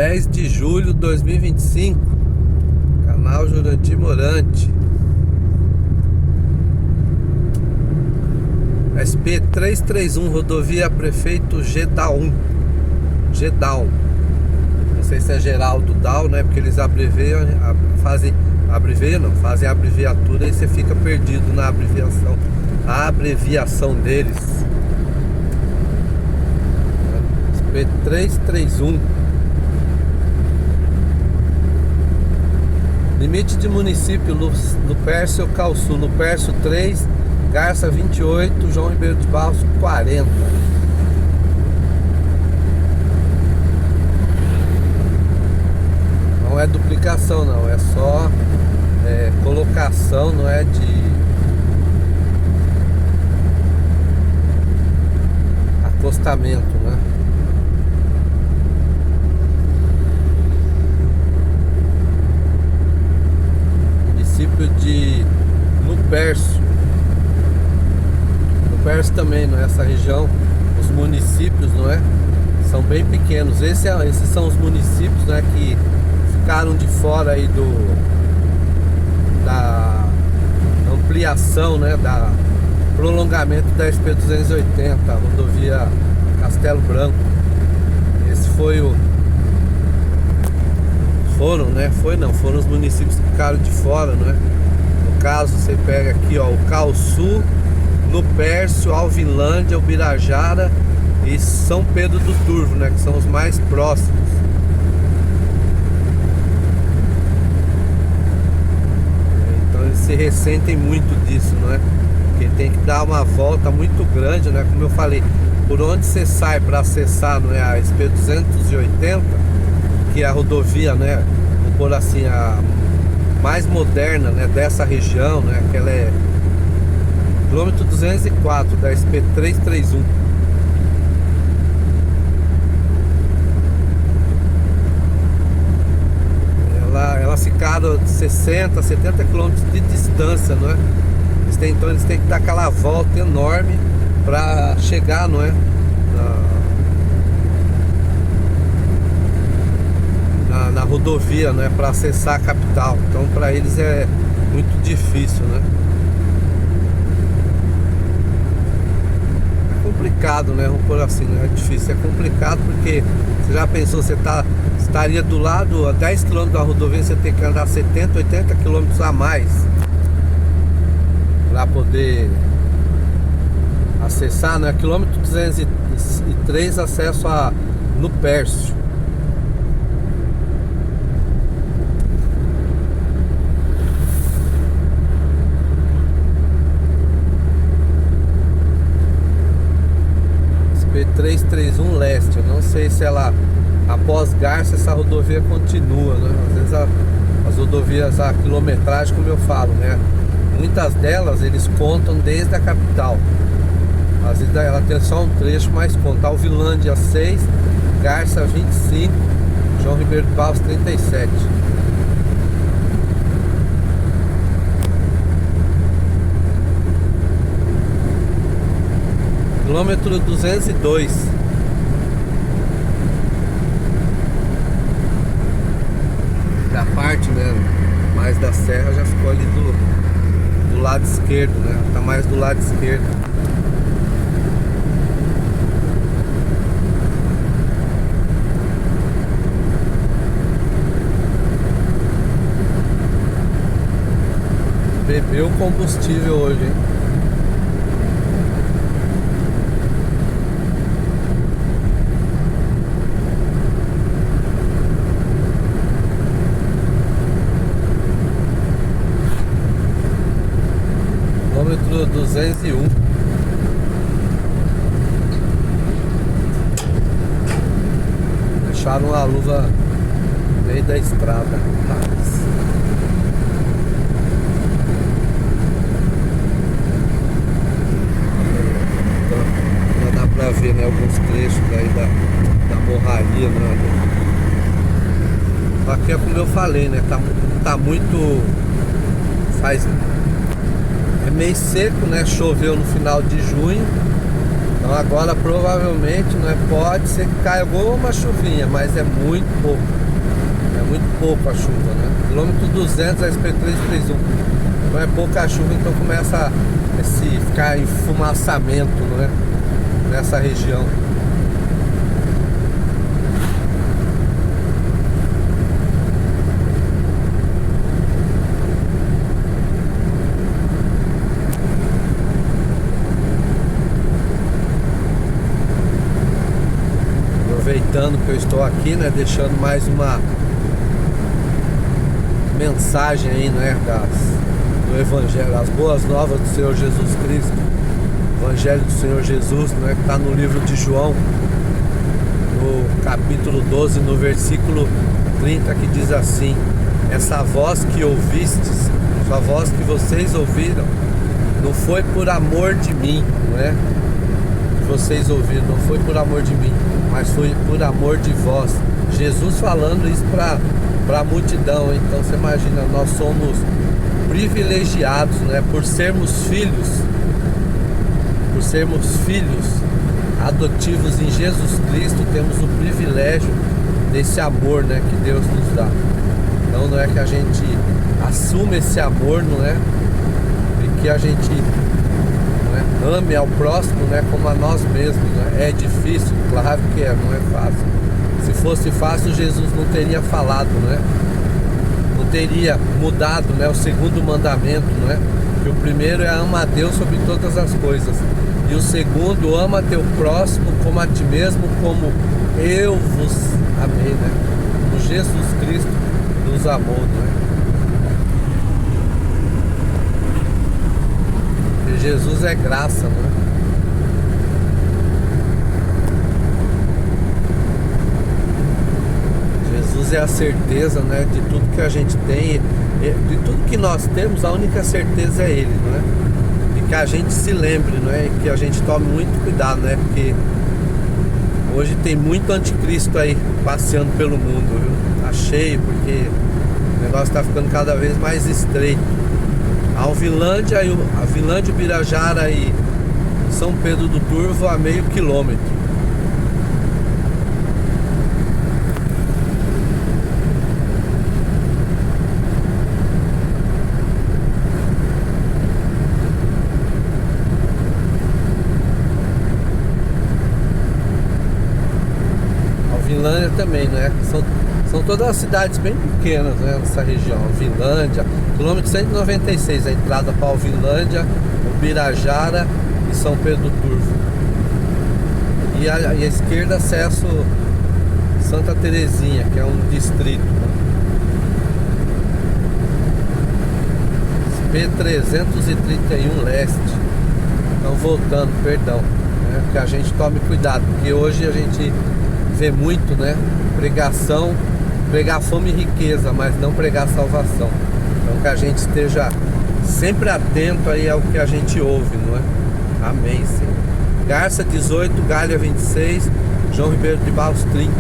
10 de julho de 2025. Canal Jurandir Morante. SP-331, rodovia Prefeito Gedaum. Não sei se é Geraldo Dal, né? Porque eles abreviam, fazem a abreviatura e você fica perdido na abreviação. A abreviação deles. SP-331. Limite de município: Lupercio Calçu, Lupercio 3, Garça 28, João Ribeiro de Barros 40. Não é duplicação não, é só colocação, não é de acostamento, né? Município de Lupercio também, não é? Essa região, os municípios, não é? São bem pequenos. Esses são os municípios, né, que ficaram de fora aí da ampliação, né, da prolongamento da SP-280, a rodovia Castelo Branco. Esse foi foram os municípios que ficaram de fora, não é? No caso, você pega aqui, ó, o Calçu, Lupercio, Alvinlândia, Ubirajara e São Pedro do Turvo, né, que são os mais próximos. Então eles se ressentem muito disso, não é? Porque tem que dar uma volta muito grande, né? Como eu falei, por onde você sai para acessar, não é, a SP-280, que é a rodovia, né, vamos pôr assim, a mais moderna, né, dessa região, né, que ela é quilômetro 204 da SP-331. Elas ficaram 60, 70 quilômetros de distância, não é? Então eles têm que dar aquela volta enorme para chegar, não é? Na rodovia, não é? Para acessar a capital. Então para eles é muito difícil, né? Complicado, né? Vamos por assim, né? É difícil, é complicado porque você já pensou, você estaria do lado a 10 km da rodovia, você tem que andar 70, 80 km a mais para poder acessar, né? Quilômetro 203, acesso a Lupercio. SP-331 Leste. Eu não sei se ela, após Garça, essa rodovia continua, né? Às vezes as rodovias, a quilometragem, como eu falo, né, muitas delas eles contam desde a capital. Às vezes ela tem só um trecho, mas conta. Alvilândia 6, Garça 25, João Ribeiro de Barros 37. Quilômetro 202. Da parte, né, mais da serra já ficou ali do lado esquerdo, né? Tá mais do lado esquerdo. Bebeu combustível hoje, hein? Quilômetro 201. Deixaram a luva no meio da estrada. Dá pra ver, né, alguns trechos aí da borraria, né? Aqui é como eu falei, né? Tá muito. É meio seco, né? Choveu no final de junho. Então agora provavelmente, né, pode ser que caia alguma chuvinha, mas é muito pouco. É muito pouco a chuva, né? Quilômetro 200 a SP331. Então é pouca chuva, então começa a ficar enfumaçamento, né, nessa região. Aproveitando que eu estou aqui, né, deixando mais uma mensagem aí, né, do Evangelho, as boas novas do Senhor Jesus Cristo, Evangelho do Senhor Jesus, né, que está no livro de João, no capítulo 12, no versículo 30, que diz assim: essa voz que ouvistes, essa voz que vocês ouviram, não foi por amor de mim, não é? Que vocês ouviram, não foi por amor de mim, mas foi por amor de vós. Jesus falando isso para a multidão. Então você imagina, nós somos privilegiados, né, por sermos filhos adotivos em Jesus Cristo. Temos o privilégio desse amor, né, que Deus nos dá. Então não é que a gente assume esse amor, não é? E que a gente, não é, ame ao próximo, né, como a nós mesmos, né? É difícil, claro que é, não é fácil. Se fosse fácil, Jesus não teria falado, né? Não teria mudado, né, o segundo mandamento, né? Que o primeiro é ama a Deus sobre todas as coisas. E o segundo, ama teu próximo como a ti mesmo, como eu vos amei, né? Como Jesus Cristo nos amou, né? E Jesus é graça, né? Jesus é a certeza, né, de tudo que a gente tem, de tudo que nós temos. A única certeza é Ele, não é? E que a gente se lembre, não é? E que a gente tome muito cuidado, né? Porque hoje tem muito anticristo aí passeando pelo mundo, viu? Tá cheio, porque o negócio tá ficando cada vez mais estreito. A Alvilândia e Ubirajara e São Pedro do Turvo a meio quilômetro. Vinlândia também, né? São todas as cidades bem pequenas, né, nessa região. Vinlândia, quilômetro 196, a entrada para Alvilândia, Ubirajara e São Pedro do Turvo. E à esquerda, acesso Santa Terezinha, que é um distrito, né? P331 Leste. Então voltando, perdão, né? Que a gente tome cuidado, porque hoje a gente vê muito, né, pregação, pregar fome e riqueza, mas não pregar salvação. Então que a gente esteja sempre atento aí ao que a gente ouve, não é? Amém, Senhor. Garça 18, Galha 26, João Ribeiro de Barros 30.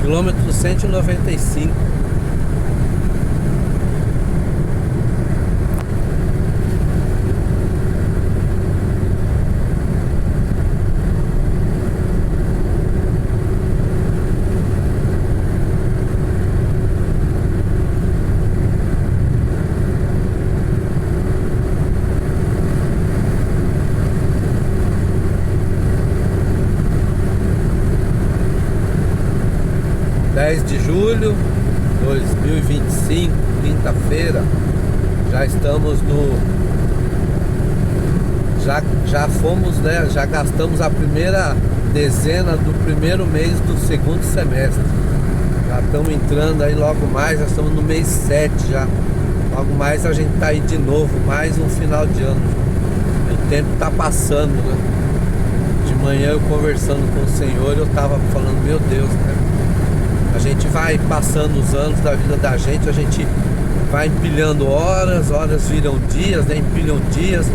Quilômetro 195. De julho de 2025, quinta-feira. Já estamos já fomos, né? Já gastamos a primeira dezena do primeiro mês do segundo semestre. Já estamos entrando aí logo mais, já estamos no mês 7 já. Logo mais a gente tá aí de novo, mais um final de ano. O tempo tá passando, né? De manhã eu conversando com o Senhor, eu tava falando, meu Deus, né? A gente vai passando os anos da vida da gente, a gente vai empilhando horas, horas viram dias, né? Empilham dias,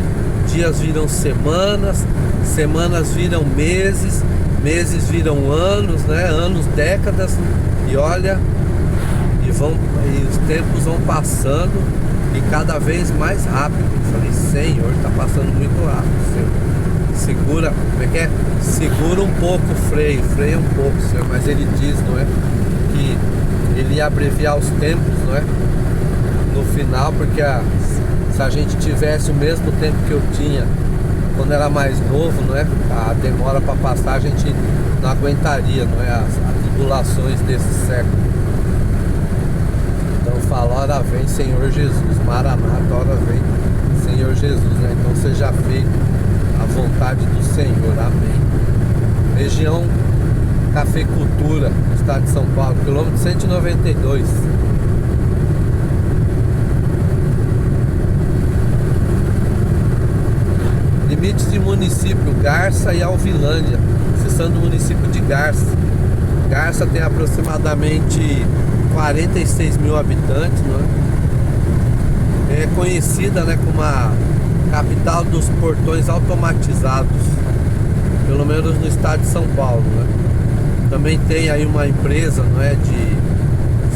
dias viram semanas, semanas viram meses, meses viram anos, né? Anos, décadas, e olha, e os tempos vão passando e cada vez mais rápido. Eu falei, Senhor, tá passando muito rápido, Senhor. Segura, como é que é? Segura um pouco o freio, freia um pouco, Senhor. Mas ele diz, não é? Que ele ia abreviar os tempos, não é? No final, porque se a gente tivesse o mesmo tempo que eu tinha quando era mais novo, não é? A demora para passar a gente não aguentaria, não é? As tribulações desse século. Então fala, hora vem Senhor Jesus, Maranata, hora vem Senhor Jesus, né? Então seja feito a vontade do Senhor, amém. Região Cafeicultura, no estado de São Paulo, quilômetro 192. Limites de município, Garça e Alvilândia, acessando o município de Garça. Garça tem aproximadamente 46 mil habitantes, né? É conhecida, né, como a capital dos portões automatizados, pelo menos no estado de São Paulo, né? Também tem aí uma empresa, não é, de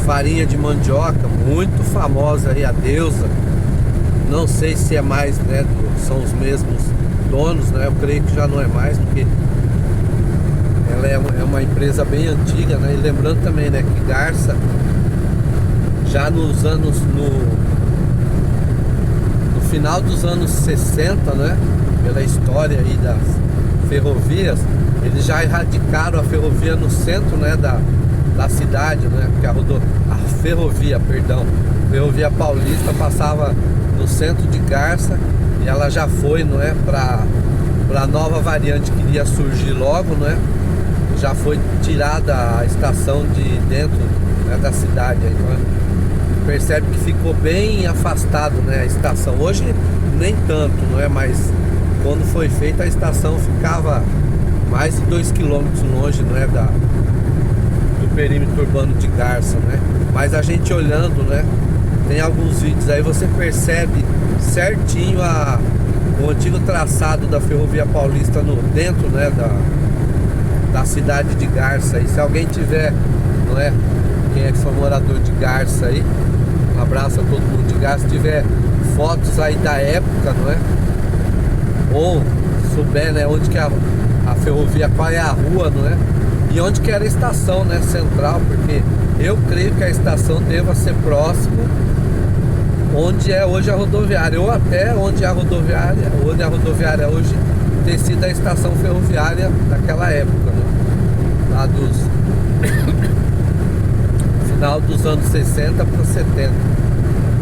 farinha de mandioca muito famosa aí, a Deusa. Não sei se é mais, né, são os mesmos donos, né? Eu creio que já não é mais, porque ela é uma empresa bem antiga, né? E lembrando também, né, que Garça já nos anos no final dos anos 60, né, pela história aí das ferrovias, eles já erradicaram a ferrovia no centro, né, da cidade, né, porque a ferrovia Ferrovia Paulista passava no centro de Garça e ela já foi, não é, para a nova variante que iria surgir logo, né, já foi tirada a estação de dentro, né, da cidade, então percebe que ficou bem afastado, né, a estação. Hoje nem tanto, não é? Mas quando foi feita a estação ficava mais de 2 quilômetros longe, não é, do perímetro urbano de Garça, né? Mas a gente olhando, né, tem alguns vídeos aí, você percebe certinho o antigo traçado da Ferrovia Paulista dentro, né, da cidade de Garça. E se alguém tiver, não é, quem é que for morador de Garça aí, um abraço a todo mundo de Garça, se tiver fotos aí da época, não é? Ou souber, né, onde que a ferrovia, qual é a rua, não é? E onde que era a estação, né, central, porque eu creio que a estação deva ser próximo onde é hoje a rodoviária, ou até onde a rodoviária hoje ter sido a estação ferroviária daquela época, né? Lá dos final dos anos 60 para 70,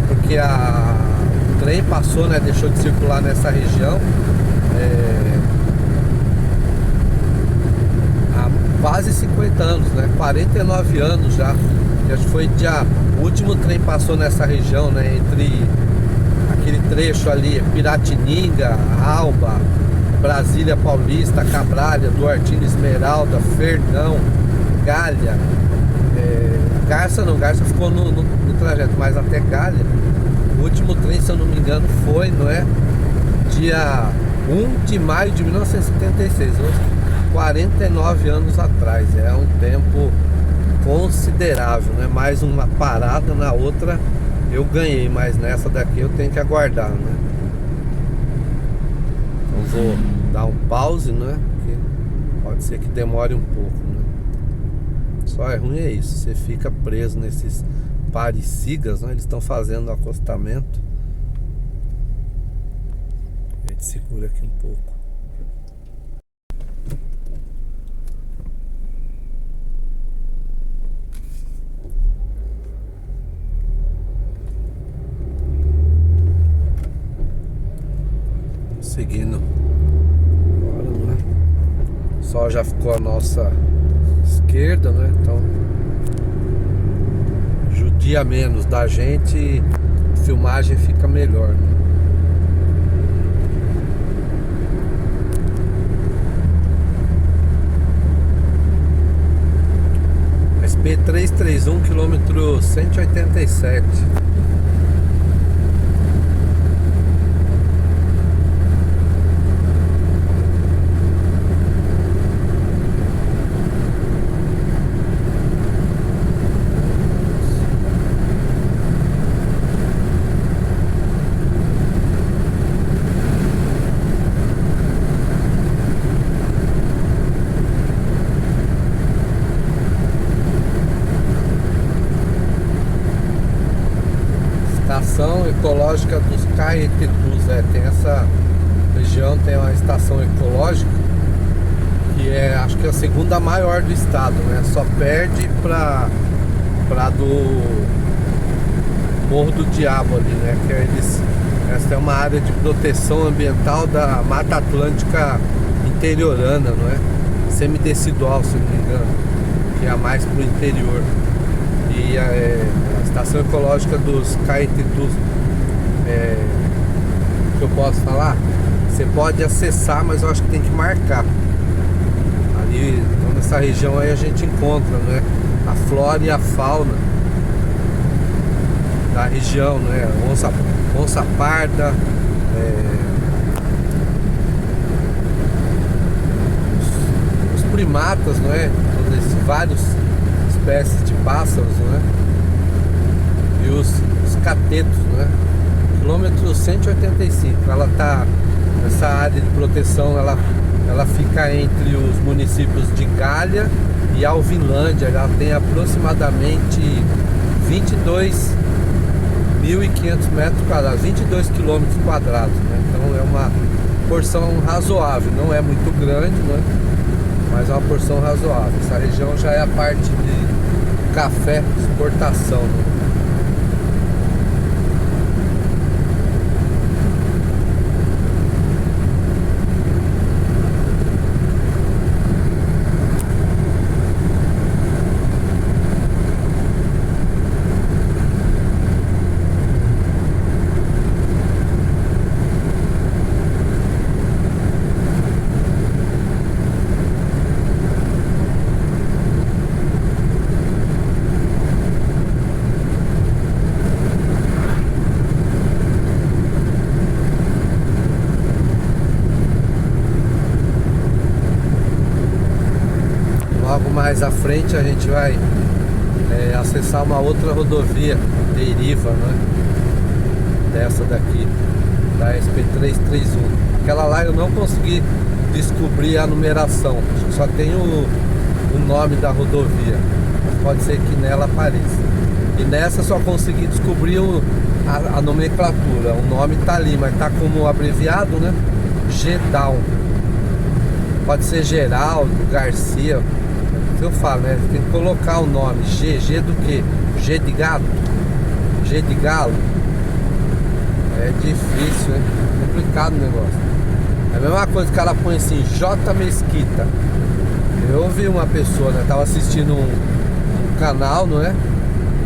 porque o trem passou, né, deixou de circular nessa região há quase 50 anos, né, 49 anos já. Acho que foi o último trem passou nessa região, né, entre aquele trecho ali, Piratininga, Alba, Brasília Paulista, Cabralha, Duartino Esmeralda, Fernão, Galha. Garça ficou no trajeto, mas até Galha, o último trem, se eu não me engano, foi, não é, dia 1 de maio de 1976, 49 anos atrás. É um tempo considerável, né? Mais uma parada, na outra eu ganhei, mas nessa daqui eu tenho que aguardar, né? Então vou dar um pause, né? Porque pode ser que demore um pouco, né? Só é ruim é isso, você fica preso nesses parecigas, né? Eles estão fazendo acostamento. A gente segura aqui um pouco. Seguindo. Bora lá. O sol já ficou à nossa esquerda, né? Então judia menos da gente, a filmagem fica melhor, né? SP331, quilômetro 187. ecológica dos Caetetus, tem essa região, tem uma estação ecológica que acho que é a segunda maior do estado, né? Só perde para do Morro do Diabo ali, né? Que essa é uma área de proteção ambiental da Mata Atlântica interiorana, não é? Semidecidual, se não me engano, que é a mais pro interior. E a estação ecológica dos Caetetus, que eu posso falar, você pode acessar, mas eu acho que tem que marcar. Ali, então, nessa região aí a gente encontra, né, a flora e a fauna da região, né? Onça parda, os primatas, não é? Várias espécies de pássaros, não é? E os catetos, não é? Quilômetro 185. Ela tá nessa área de proteção, ela fica entre os municípios de Galha e Alvinlândia. Ela tem aproximadamente 22.500 metros quadrados, 22 quilômetros quadrados, né? Então é uma porção razoável, não é muito grande, né? Mas é uma porção razoável. Essa região já é a parte de café, exportação, né? Logo mais à frente a gente vai acessar uma outra rodovia, deriva, né? Dessa daqui, da SP331. Aquela lá eu não consegui descobrir a numeração, acho que só tem o nome da rodovia, mas pode ser que nela apareça. E nessa só consegui descobrir a nomenclatura, o nome tá ali, mas tá como abreviado, né? GDAL. Pode ser Geraldo, Garcia. Eu falo, né? Tem que colocar o nome. G do que? G de gato? G de galo? É difícil, é complicado o negócio. É a mesma coisa que o cara põe assim, J Mesquita. Eu ouvi uma pessoa, né? Tava assistindo um canal, não é?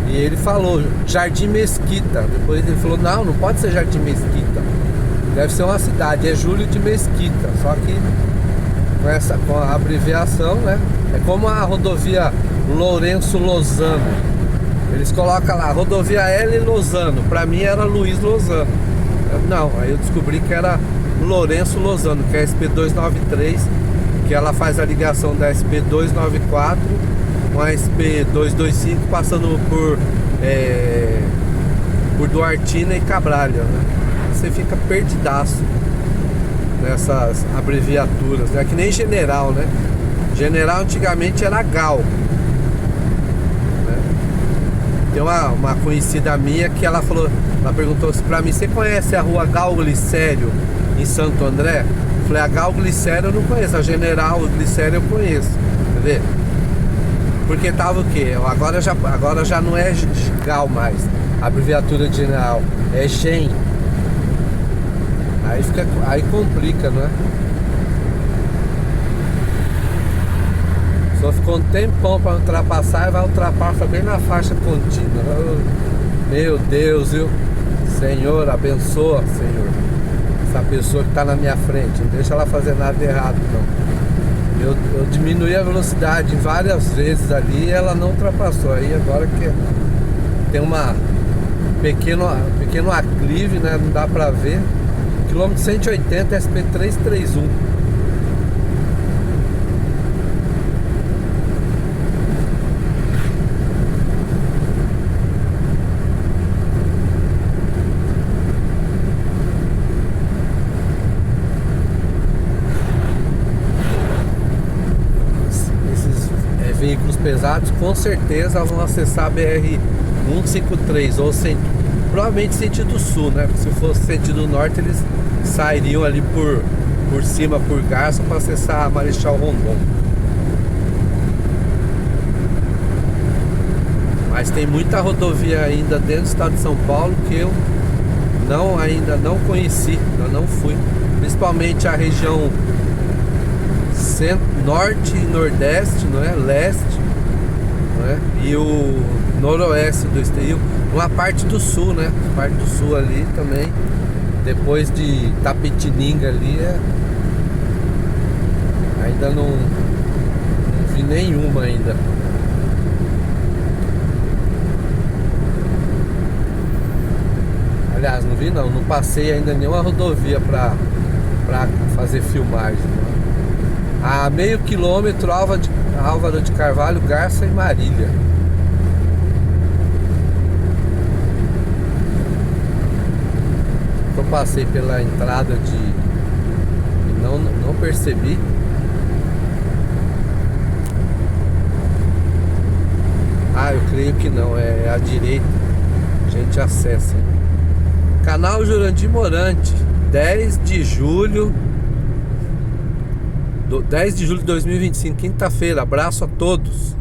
E ele falou Jardim Mesquita. Depois ele falou, não pode ser Jardim Mesquita. Deve ser uma cidade, é Júlio de Mesquita. Só que com a abreviação, né? É como a rodovia Lourenço Lozano. Eles colocam lá, rodovia L Lozano. Pra mim era Luiz Lozano. Não, aí eu descobri que era Lourenço Lozano, que é a SP293, que ela faz a ligação da SP294 com a SP225, passando por Duartina e Cabralha, né? Você fica perdidaço nessas abreviaturas, né? Que nem general, né? General antigamente era GAL, né? Tem uma conhecida minha que ela perguntou assim pra mim, você conhece a rua Gal Glicério em Santo André? Eu falei, a Gal Glicério eu não conheço, a General Glicério eu conheço, quer ver? Porque tava o quê? Agora já não é GAL mais, a abreviatura de general é GEM. Aí complica, né? Só ficou um tempão para ultrapassar e vai ultrapassar bem na faixa contínua. Meu Deus, viu? Senhor, abençoa, Senhor, essa pessoa que tá na minha frente. Não deixa ela fazer nada de errado, não. Eu diminuí a velocidade várias vezes ali e ela não ultrapassou. Aí agora que tem pequeno aclive, né? Não dá pra ver. Quilômetro 180, SP331. Esses veículos pesados com certeza vão acessar a BR-153 ou provavelmente sentido sul, né? Porque se fosse sentido norte, eles sairiam ali por cima, por Garça, para acessar a Marechal Rondon. Mas tem muita rodovia ainda dentro do estado de São Paulo que eu ainda não conheci, eu não fui. Principalmente a região norte e nordeste, não é? Leste, não é? E o noroeste do estado, uma parte do sul, né? Parte do sul ali também, depois de Tapetininga ali, ainda não vi nenhuma ainda. Aliás, não vi não passei ainda nenhuma rodovia pra fazer filmagem. A meio quilômetro, Álvaro de Carvalho, Garça e Marília. Eu passei pela entrada e não percebi. Ah, eu creio que não, é à direita. A gente acessa. Canal Jurandir Morante, 10 de julho de 2025, quinta-feira. Abraço a todos.